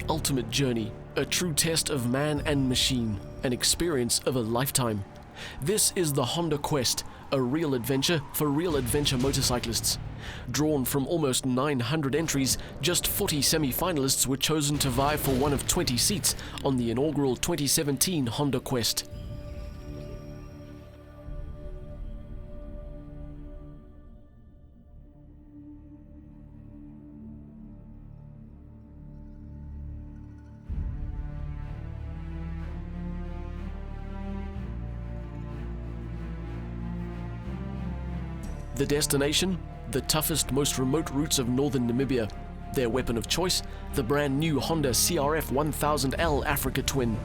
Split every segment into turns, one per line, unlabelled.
ultimate journey, a true test of man and machine, an experience of a lifetime. This is the Honda Quest, a real adventure for real adventure motorcyclists. Drawn from almost 900 entries, just 40 semi-finalists were chosen to vie for one of 20 seats on the inaugural 2017 Honda Quest. The destination? The toughest, most remote routes of northern Namibia. Their weapon of choice? The brand new Honda CRF 1000L Africa Twin.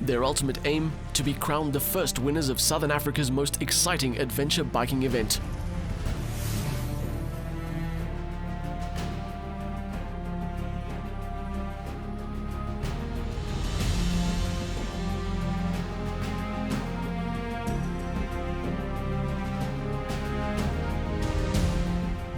Their ultimate aim? To be crowned the first winners of Southern Africa's most exciting adventure biking event.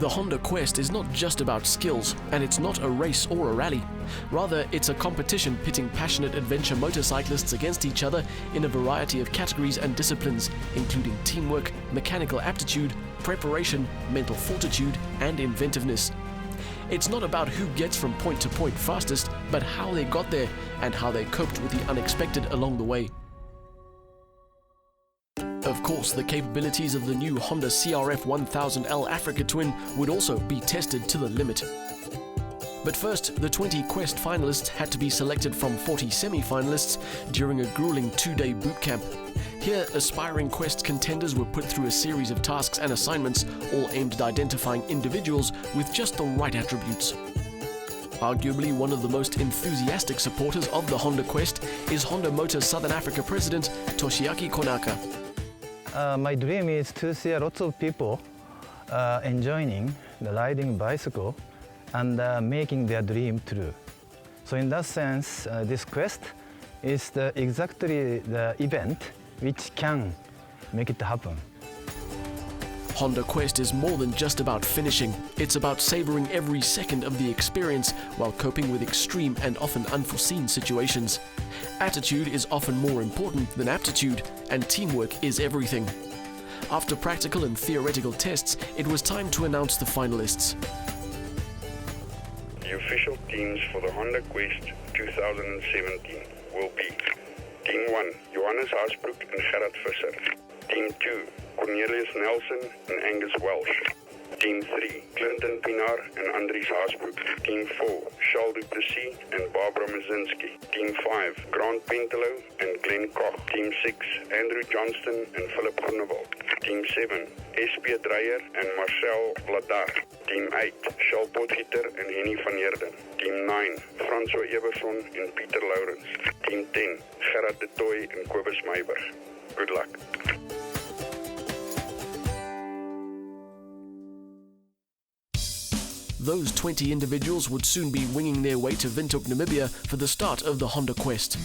The Honda Quest is not just about skills, and it's not a race or a rally. Rather, it's a competition pitting passionate adventure motorcyclists against each other in a variety of categories and disciplines, including teamwork, mechanical aptitude, preparation, mental fortitude, and inventiveness. It's not about who gets from point to point fastest, but how they got there and how they coped with the unexpected along the way. Of course, the capabilities of the new Honda CRF 1000L Africa Twin would also be tested to the limit. But first, the 20 Quest finalists had to be selected from 40 semi-finalists during a grueling 2-day boot camp. Here, aspiring Quest contenders were put through a series of tasks and assignments, all aimed at identifying individuals with just the right attributes. Arguably one of the most enthusiastic supporters of the Honda Quest is Honda Motors Southern Africa President Toshiaki Konaka.
My dream is to see lots of people enjoying the riding bicycle and making their dream true. So in that sense, this quest is exactly the event which can make it happen.
Honda Quest is more than just about finishing. It's about savoring every second of the experience while coping with extreme and often unforeseen situations. Attitude is often more important than aptitude, and teamwork is everything. After practical and theoretical tests, it was time to announce the finalists.
The official teams for the Honda Quest 2017 will be Team 1, Johannes Haasbroek and Gerard Visser. Team 2, Cornelius Nelson and Angus Welsh. Team 3, Clinton Pinar and Andries Haasbroek. Team 4, Charles Duplessis and Barbara Mazinski. Team 5, Grant Pentelow and Glenn Koch. Team 6, Andrew Johnston and Philip Groenewald. Team 7, SP Dreyer and Marcel Vladar. Team 8, Charles Potgieter and Henny van Heerden. Team 9, François Everson and Pieter Lourens. Team 10, Gerard de Tooy and Kobus Meiberg. Good luck.
Those 20 individuals would soon be winging their way to Windhoek, Namibia for the start of the Honda Quest.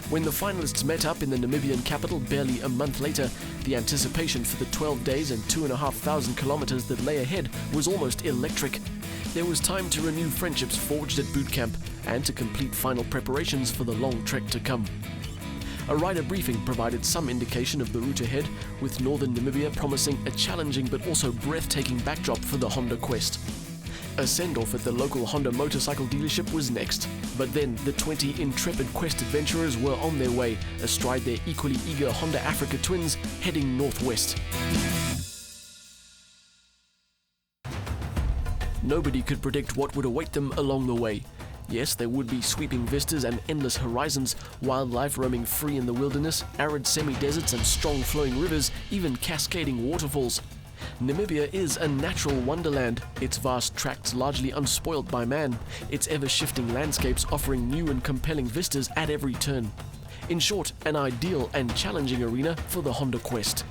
When the finalists met up in the Namibian capital barely a month later, the anticipation for the 12 days and 2,500 kilometers that lay ahead was almost electric. There was time to renew friendships forged at boot camp and to complete final preparations for the long trek to come. A rider briefing provided some indication of the route ahead, with northern Namibia promising a challenging but also breathtaking backdrop for the Honda Quest. A send-off at the local Honda motorcycle dealership was next, but then the 20 intrepid Quest adventurers were on their way, astride their equally eager Honda Africa Twins, heading northwest. Nobody could predict what would await them along the way. Yes, there would be sweeping vistas and endless horizons, wildlife roaming free in the wilderness, arid semi-deserts and strong flowing rivers, even cascading waterfalls. Namibia is a natural wonderland, its vast tracts largely unspoiled by man, its ever-shifting landscapes offering new and compelling vistas at every turn. In short, an ideal and challenging arena for the Honda Quest.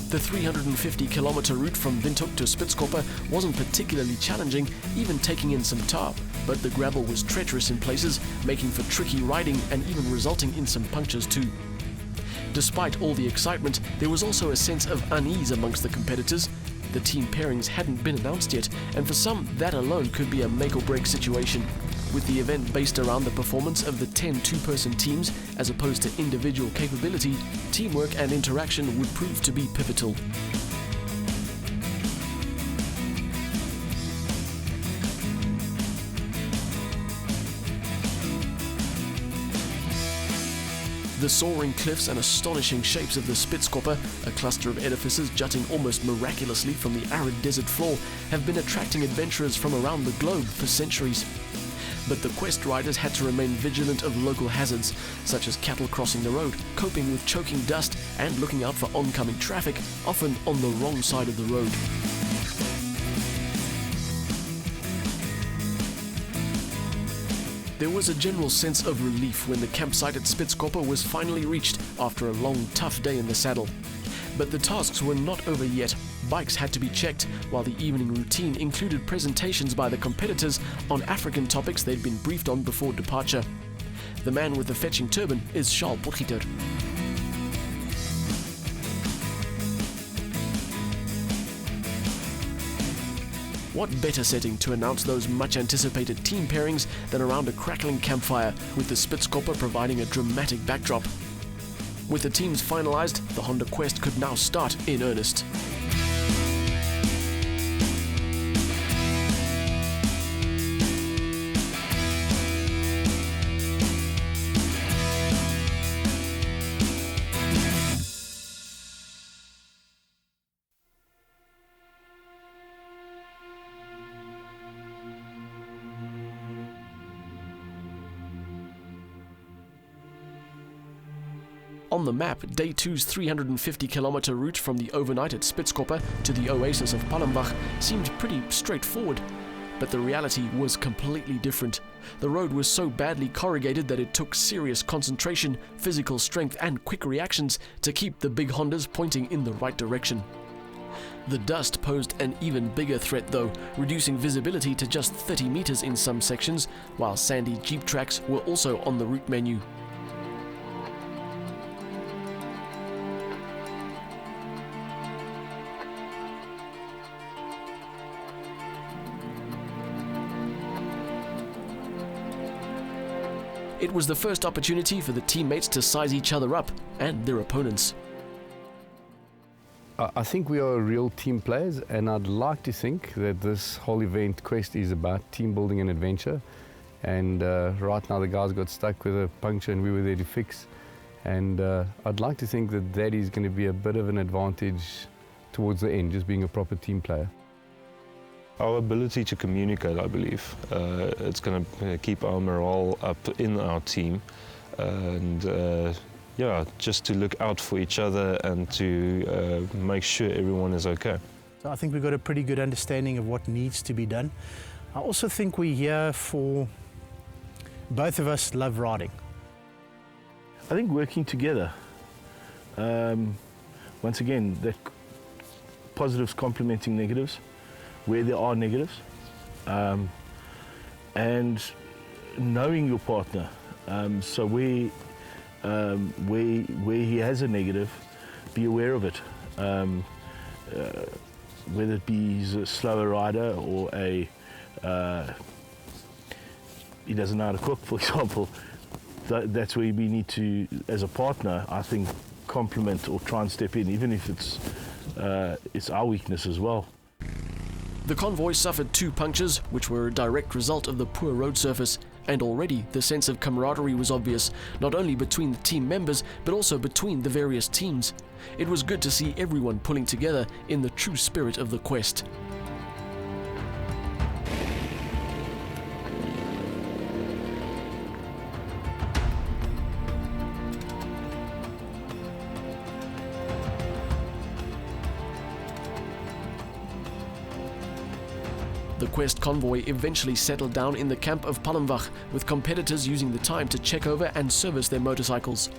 The 350-kilometer route from Windhoek to Spitskoppe wasn't particularly challenging, even taking in some tar, but the gravel was treacherous in places, making for tricky riding and even resulting in some punctures too. Despite all the excitement, there was also a sense of unease amongst the competitors. The team pairings hadn't been announced yet, and for some, that alone could be a make-or-break situation. With the event based around the performance of the 10 two-person teams as opposed to individual capability, teamwork and interaction would prove to be pivotal. The soaring cliffs and astonishing shapes of the Spitskoppe, a cluster of edifices jutting almost miraculously from the arid desert floor, have been attracting adventurers from around the globe for centuries. But the quest riders had to remain vigilant of local hazards, such as cattle crossing the road, coping with choking dust, and looking out for oncoming traffic, often on the wrong side of the road. There was a general sense of relief when the campsite at Spitskoppe was finally reached after a long, tough day in the saddle. But the tasks were not over yet. Bikes had to be checked, while the evening routine included presentations by the competitors on African topics they'd been briefed on before departure. The man with the fetching turban is Charles Potgieter. What better setting to announce those much-anticipated team pairings than around a crackling campfire, with the Spitskoppe providing a dramatic backdrop. With the teams finalized, the Honda Quest could now start in earnest. On the map, Day 2's 350-kilometer route from the overnight at Spitskoppe to the oasis of Palmbach seemed pretty straightforward. But the reality was completely different. The road was so badly corrugated that it took serious concentration, physical strength and quick reactions to keep the big Hondas pointing in the right direction. The dust posed an even bigger threat though, reducing visibility to just 30 meters in some sections, while sandy jeep tracks were also on the route menu. It was the first opportunity for the teammates to size each other up and their opponents.
I think we are real team players, and I'd like to think that this whole event quest is about team building and adventure. And right now the guys got stuck with a puncture and we were there to fix. And I'd like to think that that is going to be a bit of an advantage towards the end, just being a proper team player.
Our ability to communicate, I believe, it's going to keep our morale up in our team, and yeah, just to look out for each other and to make sure everyone is okay.
So I think we've got a pretty good understanding of what needs to be done. I also think we're here for, both of us love riding.
I think working together, once again, that positives complementing negatives, where there are negatives, and knowing your partner. So where he has a negative, be aware of it. Whether it be he's a slower rider or he doesn't know how to cook, for example. That's where we need to, as a partner, I think, complement or try and step in, even if it's our weakness as well.
The convoy suffered 2 punctures, which were a direct result of the poor road surface, and already the sense of camaraderie was obvious, not only between the team members, but also between the various teams. It was good to see everyone pulling together in the true spirit of the quest. The The Quest convoy eventually settled down in the camp of Palmwag, with competitors using the time to check over and service their motorcycles.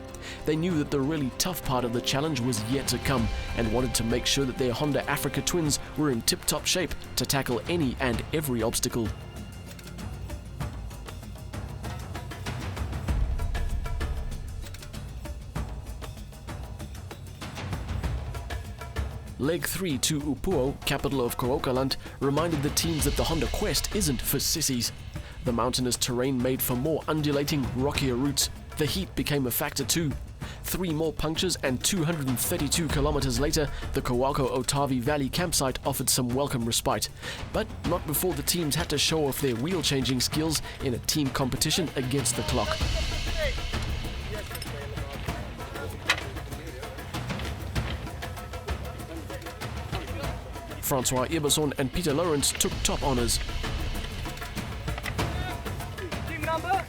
They knew that the really tough part of the challenge was yet to come and wanted to make sure that their Honda Africa twins were in tip-top shape to tackle any and every obstacle. Leg 3 to Upua, capital of Korokaland, reminded the teams that the Honda Quest isn't for sissies. The mountainous terrain made for more undulating, rockier routes. The heat became a factor too. 3 more punctures and 232 kilometers later, the Kawako-Otavi Valley campsite offered some welcome respite. But not before the teams had to show off their wheel-changing skills in a team competition against the clock. Francois Eberson and Peter Lawrence took top honours.
Team number?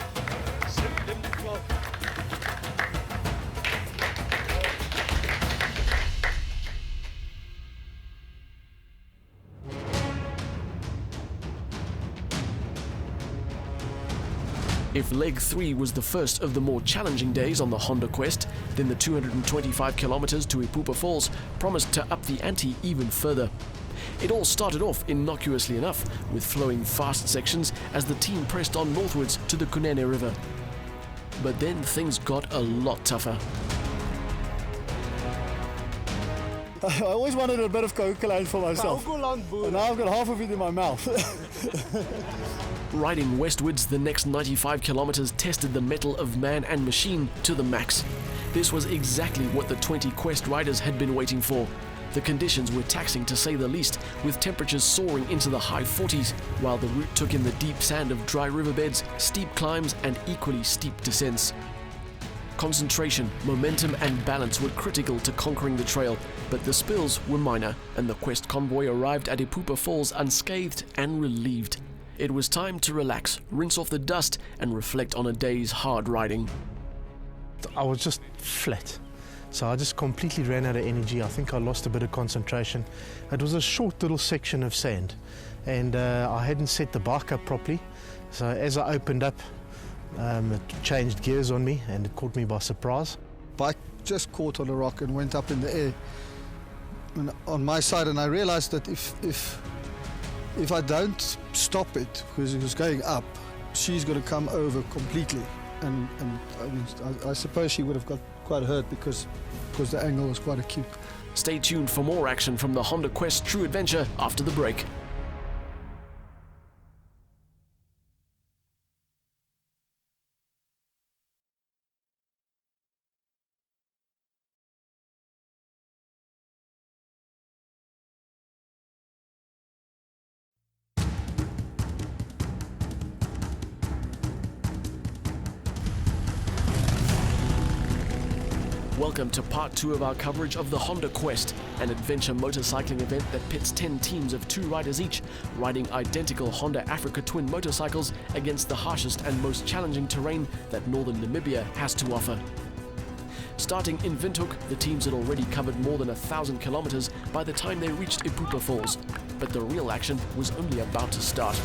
If Leg 3 was the first of the more challenging days on the Honda Quest, then the 225 kilometers to Ipupa Falls promised to up the ante even further. It all started off innocuously enough, with flowing fast sections as the team pressed on northwards to the Kunene River. But then things got a lot tougher.
I always wanted a bit of Coca-Cola for myself, and now I've got half of it in my mouth.
Riding westwards, the next 95 kilometers tested the mettle of man and machine to the max. This was exactly what the 20 Quest riders had been waiting for. The conditions were taxing to say the least, with temperatures soaring into the high 40s, while the route took in the deep sand of dry riverbeds, steep climbs and equally steep descents. Concentration, momentum and balance were critical to conquering the trail, but the spills were minor, and the Quest convoy arrived at Ipupa Falls unscathed and relieved. It was time to relax, rinse off the dust and reflect on a day's hard riding.
I was just flat. So I just completely ran out of energy. I think I lost a bit of concentration. It was a short little section of sand, and I hadn't set the bike up properly. So as I opened up, it changed gears on me and it caught me by surprise.
Bike just caught on a rock and went up in the air and on my side, and I realized that if I don't stop it, because it was going up, she's going to come over completely. And I mean, I suppose she would have got quite hurt because the angle was quite acute.
Stay tuned for more action from the Honda Quest True Adventure after the break. Welcome to part 2 of our coverage of the Honda Quest, an adventure motorcycling event that pits 10 teams of 2 riders each, riding identical Honda Africa twin motorcycles against the harshest and most challenging terrain that northern Namibia has to offer. Starting in Windhoek, the teams had already covered more than 1,000 kilometers by the time they reached Ipupa Falls, but the real action was only about to start.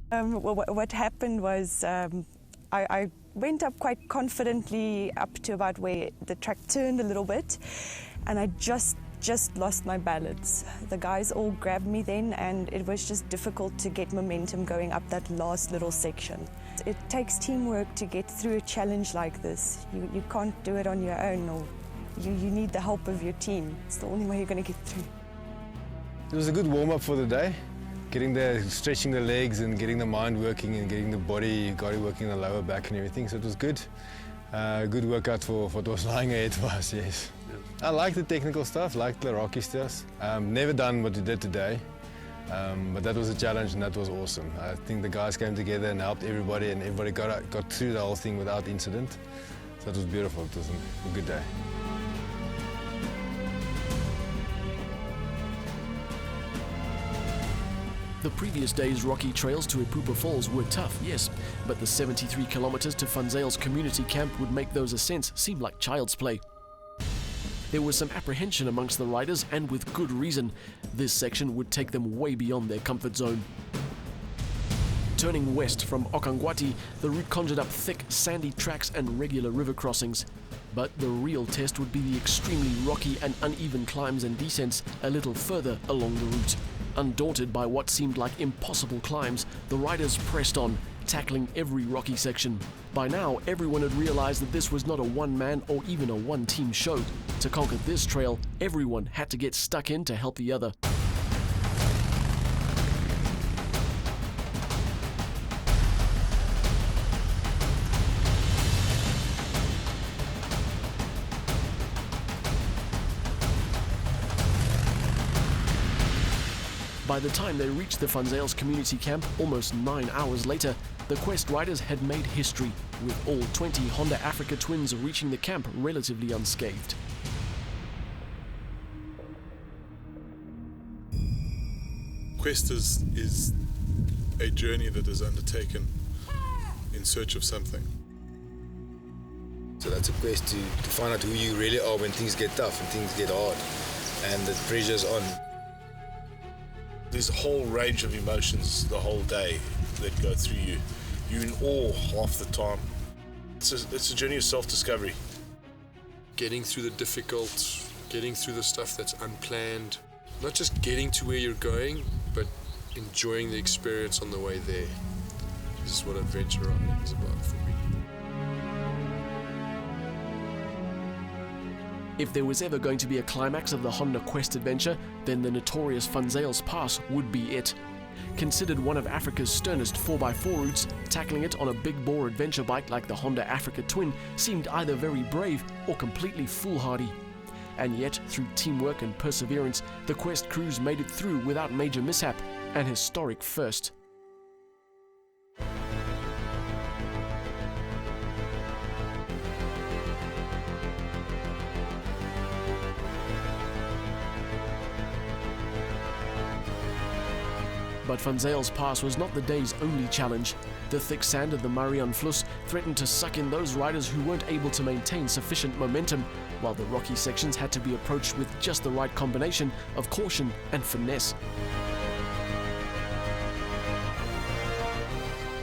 What happened was I went up quite confidently up to about where the track turned a little bit, and I just lost my balance. The guys all grabbed me then, and it was just difficult to get momentum going up that last little section. It takes teamwork to get through a challenge like this. You can't do it on your own, or you need the help of your team. It's the only way you're going to get through.
It was a good warm-up for the day. Stretching the legs and getting the mind working and getting the body working, the lower back and everything, so it was good. Good workout for what was lying ahead for us, yes. I like the technical stuff, like the rocky stuff. Never done what we did today, but that was a challenge and that was awesome. I think the guys came together and helped everybody, and everybody got through the whole thing without incident. So it was beautiful, it was a good day.
The previous day's rocky trails to Ipupa Falls were tough, yes, but the 73 kilometers to Funzale's community camp would make those ascents seem like child's play. There was some apprehension amongst the riders, and with good reason. This section would take them way beyond their comfort zone. Turning west from Okangwati, the route conjured up thick, sandy tracks and regular river crossings. But the real test would be the extremely rocky and uneven climbs and descents a little further along the route. Undaunted by what seemed like impossible climbs, the riders pressed on, tackling every rocky section. By now, everyone had realized that this was not a one-man or even a one-team show. To conquer this trail, everyone had to get stuck in to help the other. By the time they reached the Funzale's community camp, almost 9 hours later, the Quest riders had made history, with all 20 Honda Africa twins reaching the camp relatively unscathed.
Quest is a journey that is undertaken in search of something.
So that's a quest to find out who you really are when things get tough and things get hard and the pressure's on.
There's a whole range of emotions the whole day that go through you. You're in awe half the time. It's a journey of self-discovery.
Getting through the difficult, getting through the stuff that's unplanned. Not just getting to where you're going, but enjoying the experience on the way there. This is what adventure riding is about for me.
If there was ever going to be a climax of the Honda Quest adventure, then the notorious Funzale's Pass would be it. Considered one of Africa's sternest 4x4 routes, tackling it on a big-bore adventure bike like the Honda Africa Twin seemed either very brave or completely foolhardy. And yet, through teamwork and perseverance, the Quest crews made it through without major mishap, an historic first. But Funzale's Pass was not the day's only challenge. The thick sand of the Mariannfluss threatened to suck in those riders who weren't able to maintain sufficient momentum, while the rocky sections had to be approached with just the right combination of caution and finesse.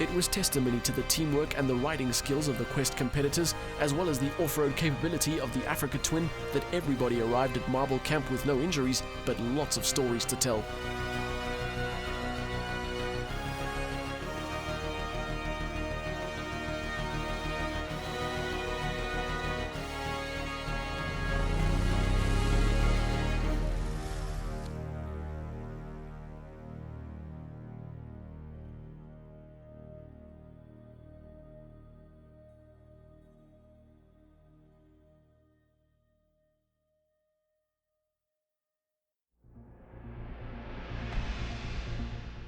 It was testimony to the teamwork and the riding skills of the Quest competitors, as well as the off-road capability of the Africa Twin, that everybody arrived at Marble Camp with no injuries, but lots of stories to tell.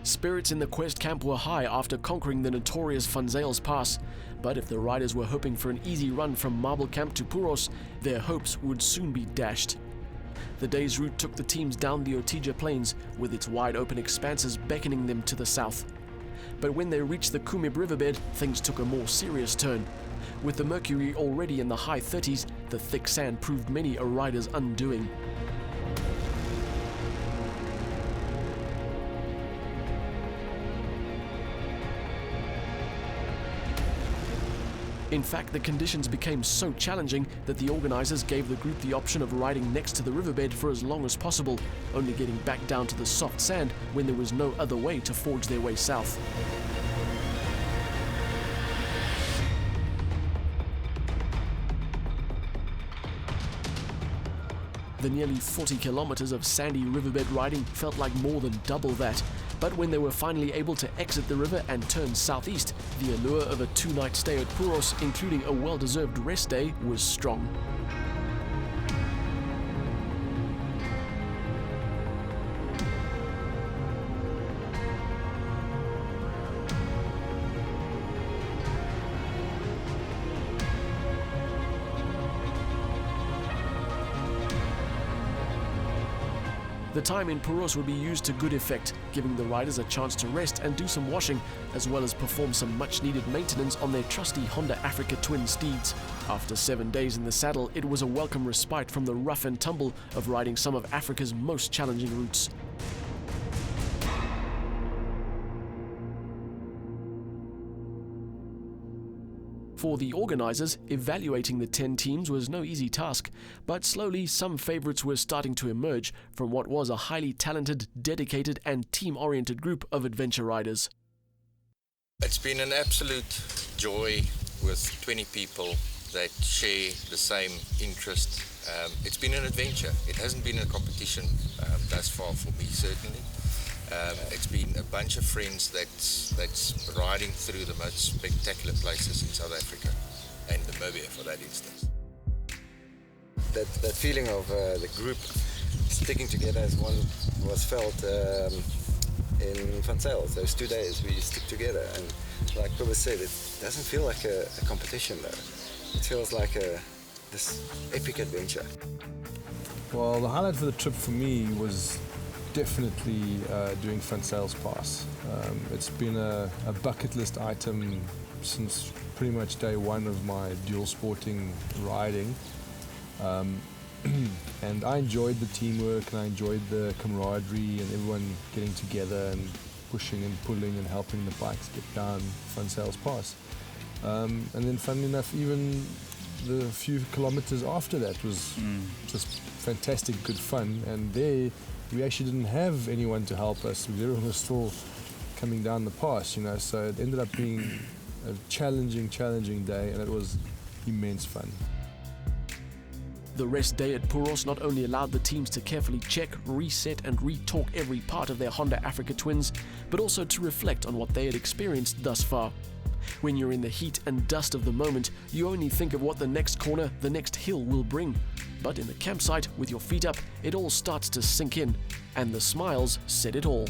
Spirits in the Quest camp were high after conquering the notorious Funzale's Pass, but if the riders were hoping for an easy run from Marble Camp to Puros, their hopes would soon be dashed. The day's route took the teams down the Otija Plains, with its wide-open expanses beckoning them to the south. But when they reached the Kumib riverbed, things took a more serious turn. With the mercury already in the high 30s, the thick sand proved many a rider's undoing. In fact, the conditions became so challenging that the organizers gave the group the option of riding next to the riverbed for as long as possible, only getting back down to the soft sand when there was no other way to forge their way south. The nearly 40 kilometers of sandy riverbed riding felt like more than double that. But when they were finally able to exit the river and turn southeast, the allure of a two-night stay at Puros, including a well-deserved rest day, was strong. The time in Puros would be used to good effect, giving the riders a chance to rest and do some washing, as well as perform some much-needed maintenance on their trusty Honda Africa twin steeds. After 7 days in the saddle, it was a welcome respite from the rough and tumble of riding some of Africa's most challenging routes. For the organisers, evaluating the 10 teams was no easy task, but slowly some favourites were starting to emerge from what was a highly talented, dedicated and team-oriented group of adventure riders.
It's been an absolute joy with 20 people that share the same interest. It's been an adventure. It hasn't been a competition thus far for me, certainly. It's been a bunch of friends that's riding through the most spectacular places in South Africa and Namibia, for that instance.
That feeling of the group sticking together as one was felt in Van Zyl. Those 2 days we stick together, and like Kobus said, it doesn't feel like a competition though. It feels like this epic adventure.
Well, the highlight for the trip for me was definitely doing Van Zyl's Pass. It's been a bucket list item since pretty much day one of my dual sporting riding. And I enjoyed the teamwork and I enjoyed the camaraderie and everyone getting together and pushing and pulling and helping the bikes get down Van Zyl's Pass. And then funnily enough, even the few kilometers after that was just fantastic, good fun. And there we actually didn't have anyone to help us. Everyone was still coming down the pass, you know, so it ended up being a challenging day, and it was immense fun.
The rest day at Puros not only allowed the teams to carefully check, reset and re-talk every part of their Honda Africa twins, but also to reflect on what they had experienced thus far. When you're in the heat and dust of the moment, you only think of what the next corner, the next hill will bring. But in the campsite, with your feet up, it all starts to sink in, and the smiles said it all.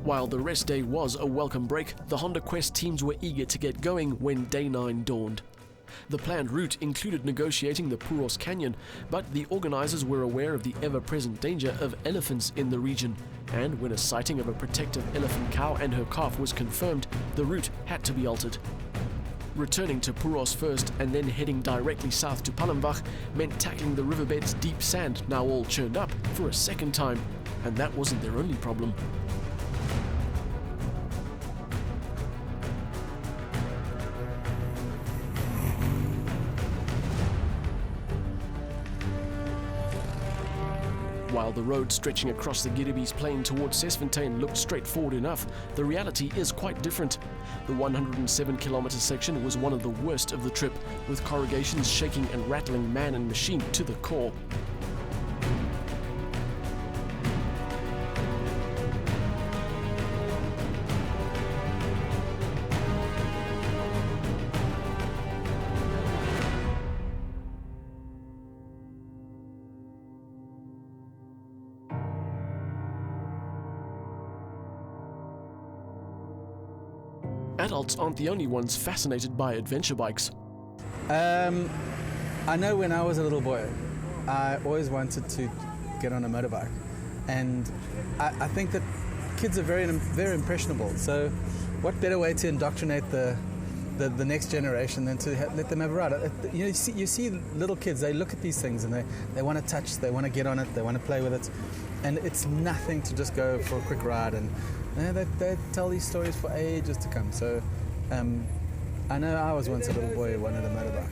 While the rest day was a welcome break, the Honda Quest teams were eager to get going when day 9 dawned. The planned route included negotiating the Puros Canyon, but the organisers were aware of the ever-present danger of elephants in the region, and when a sighting of a protective elephant cow and her calf was confirmed, the route had to be altered. Returning to Puros first and then heading directly south to Palembang meant tackling the riverbed's deep sand, now all churned up, for a second time, and that wasn't their only problem. While the road stretching across the Gidibis plain towards Sesfontein looked straightforward enough, the reality is quite different. The 107-kilometre section was one of the worst of the trip, with corrugations shaking and rattling man and machine to the core. Adults aren't the only ones fascinated by adventure bikes.
I know when I was a little boy, I always wanted to get on a motorbike. And I think that kids are very impressionable. So what better way to indoctrinate the next generation than to let them have a ride? You see little kids, they look at these things and they want to touch, they want to get on it, they want to play with it. And it's nothing to just go for a quick ride. And they tell these stories for ages to come. So I know I was once a little boy who wanted a motorbike.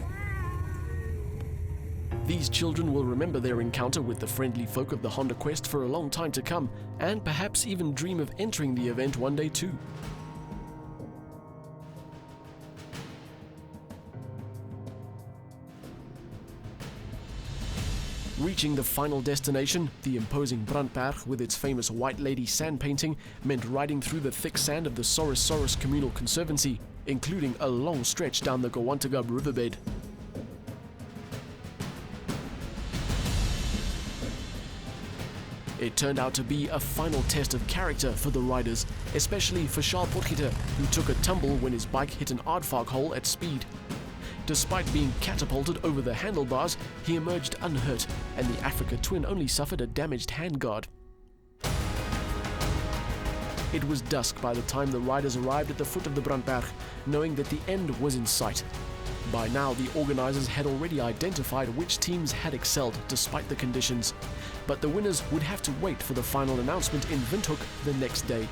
These children will remember their encounter with the friendly folk of the Honda Quest for a long time to come, and perhaps even dream of entering the event one day too. Reaching the final destination, the imposing Brandberg with its famous White Lady sand painting, meant riding through the thick sand of the Soros Communal Conservancy, including a long stretch down the Gowantagab riverbed. It turned out to be a final test of character for the riders, especially for Charles Potgieter, who took a tumble when his bike hit an aardvark hole at speed. Despite being catapulted over the handlebars, he emerged unhurt, and the Africa twin only suffered a damaged handguard. It was dusk by the time the riders arrived at the foot of the Brandberg, knowing that the end was in sight. By now, the organizers had already identified which teams had excelled despite the conditions, but the winners would have to wait for the final announcement in Windhoek the next day.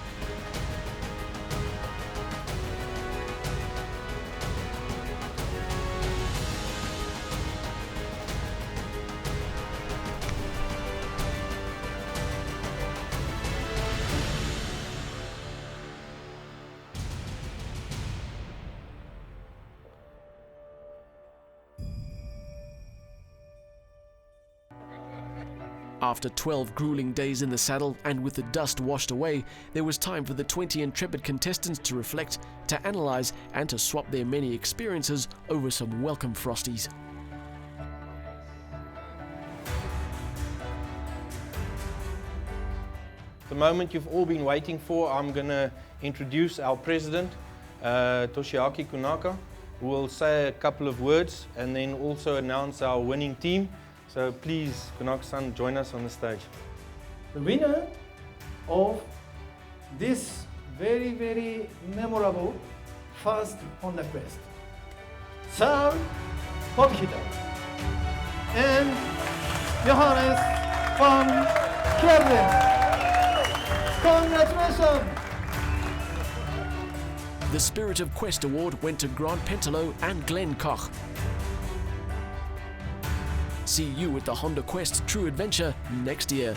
After 12 grueling days in the saddle and with the dust washed away, there was time for the 20 intrepid contestants to reflect, to analyze, and to swap their many experiences over some welcome frosties.
The moment you've all been waiting for, I'm going to introduce our president, Toshiaki Kunaka, who will say a couple of words and then also announce our winning team. So please, Kunaka-san, join us on the stage.
The winner of this very, very memorable first Honda Quest, Charles Potgieter and Johannes van Klerden. Congratulations!
The Spirit of Quest Award went to Grant Pentelow and Glenn Koch. See you at the Honda Quest True Adventure next year.